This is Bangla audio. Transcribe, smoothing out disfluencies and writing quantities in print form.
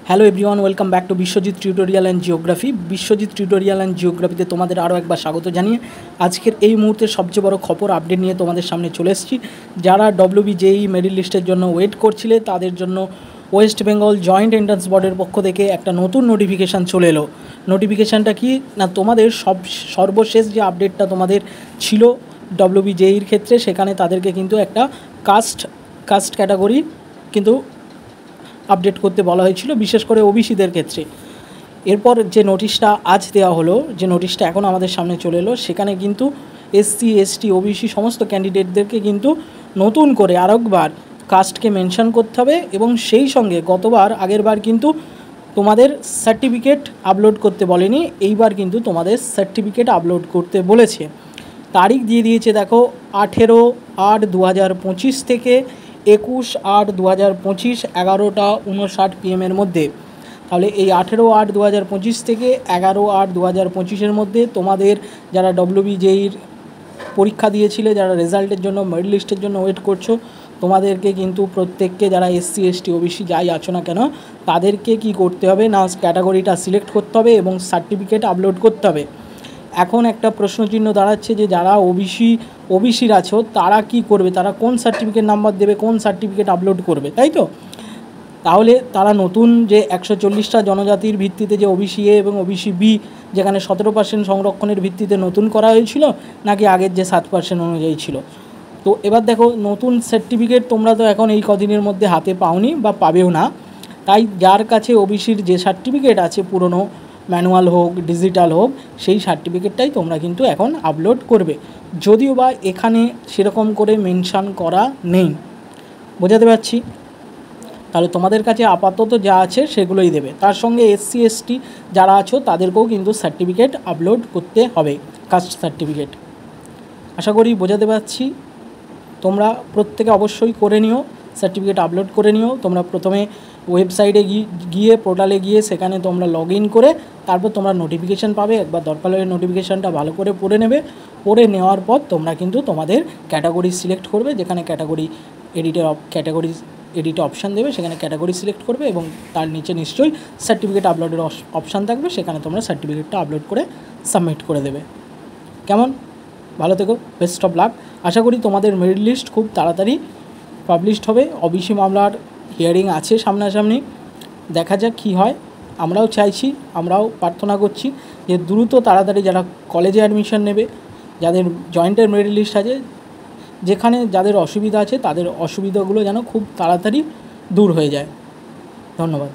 Hello everyone, welcome back to Biswajit tutorial and geography. Biswajit tutorial and জিওগ্রাফিতে তোমাদের আরও একবার স্বাগত জানিয়ে আজকের এই মুহূর্তের সবচেয়ে বড় খবর আপডেট নিয়ে তোমাদের সামনে চলে এসেছি। যারা WBJEE মেরিট লিস্টের জন্য ওয়েট করছিলে তাদের জন্য ওয়েস্ট বেঙ্গল জয়েন্ট এন্ট্রান্স বোর্ডের পক্ষ থেকে একটা নতুন নোটিফিকেশান চলে এলো। নোটিফিকেশানটা কি না, তোমাদের সর্বশেষ যে আপডেটটা তোমাদের ছিল WBJEEর ক্ষেত্রে, সেখানে তাদেরকে কিন্তু একটা কাস্ট ক্যাটাগরি কিন্তু আপডেট করতে বলা হয়েছিল, বিশেষ করে ওবিসিদের ক্ষেত্রে। এরপর যে নোটিশটা আজ দেওয়া হলো, যে নোটিশটা এখন আমাদের সামনে চলে এলো, সেখানে কিন্তু SC ST OBC সমস্ত ক্যান্ডিডেটদেরকে কিন্তু নতুন করে আরেকবার কাস্টকে মেনশন করতে হবে এবং সেই সঙ্গে আগেরবার কিন্তু তোমাদের সার্টিফিকেট আপলোড করতে বলেনি, এইবার কিন্তু তোমাদের সার্টিফিকেট আপলোড করতে বলেছে। তারিখ দিয়ে দিয়েছে দেখো 18/8/2025 থেকে 21/8/2025 11টা 59 PM মধ্যে। তাহলে এই 18/8/2025 থেকে 11/8/2025 মধ্যে তোমাদের যারা WBJEEর পরীক্ষা দিয়েছিলে, যারা রেজাল্টের জন্য মেরিট লিস্টের জন্য ওয়েট করছো, তোমাদেরকে কিন্তু প্রত্যেককে, যারা SC ST OBC যাই আছো না কেন, তাদেরকে কি করতে হবে না, ক্যাটাগরিটা সিলেক্ট করতে হবে এবং সার্টিফিকেট আপলোড করতে হবে। এখন একটা প্রশ্নচিহ্ন দাঁড়াচ্ছে যে যারা ওবিসির আছো তারা কি করবে, তারা কোন সার্টিফিকেট নাম্বার দেবে, কোন সার্টিফিকেট আপলোড করবে, তাই তো? তাহলে তারা নতুন যে 140টা জনজাতির ভিত্তিতে যে OBC A এবং OBC B, যেখানে 17% সংরক্ষণের ভিত্তিতে নতুন করা হয়েছিল, নাকি আগের যে 7% অনুযায়ী ছিল। তো এবার দেখো, নতুন সার্টিফিকেট তোমরা তো এখন এই কদিনের মধ্যে হাতে পাওনি বা পাবেও না। তাই যার কাছে OBCর যে সার্টিফিকেট আছে, পুরনো ম্যানুয়াল হোক ডিজিটাল হোক, সেই সার্টিফিকেটটাই তোমরা কিন্তু এখন আপলোড করবে, যদিও বা এখানে সেরকম করে মেনশান করা নেই। বোঝাতে পারছি? তাহলে তোমাদের কাছে আপাতত যা আছে সেগুলোই দেবে। তার সঙ্গে SC ST যারা আছো তাদেরকেও কিন্তু সার্টিফিকেট আপলোড করতে হবে, কাস্ট সার্টিফিকেট। আশা করি বোঝাতে পারছি। তোমরা প্রত্যেকে অবশ্যই করে নিও, সার্টিফিকেট আপলোড করে নিও। তোমরা প্রথমে ওয়েবসাইটে গিয়ে পোর্টালে গিয়ে সেখানে তোমরা লগ ইন করে তারপর তোমরা নোটিফিকেশান পাবে। একবার দরকার হলে নোটিফিকেশানটা ভালো করে পড়ে নেবে। পড়ে নেওয়ার পর তোমরা কিন্তু তোমাদের ক্যাটাগরি সিলেক্ট করবে, যেখানে ক্যাটাগরি এডিটে অপশান দেবে, সেখানে ক্যাটাগরি সিলেক্ট করবে এবং তার নিচে নিশ্চয়ই সার্টিফিকেট আপলোডের অপশান থাকবে, সেখানে তোমরা সার্টিফিকেটটা আপলোড করে সাবমিট করে দেবে। কেমন? ভালো থেকো, বেস্ট অফ লাক। আশা করি তোমাদের মেরিট লিস্ট খুব তাড়াতাড়ি পাবলিশড হবে। OBC মামলার হিয়ারিং আছে সামনাসামনি, দেখা যাক কী হয়। আমরাও চাইছি, আমরাও প্রার্থনা করছি যে দ্রুত তাড়াতাড়ি যারা কলেজে অ্যাডমিশন নেবে, যাদের জয়েন্টের মেরিট লিস্ট আছে, যেখানে যাদের অসুবিধা আছে তাদের অসুবিধাগুলো যেন খুব তাড়াতাড়ি দূর হয়ে যায়। ধন্যবাদ।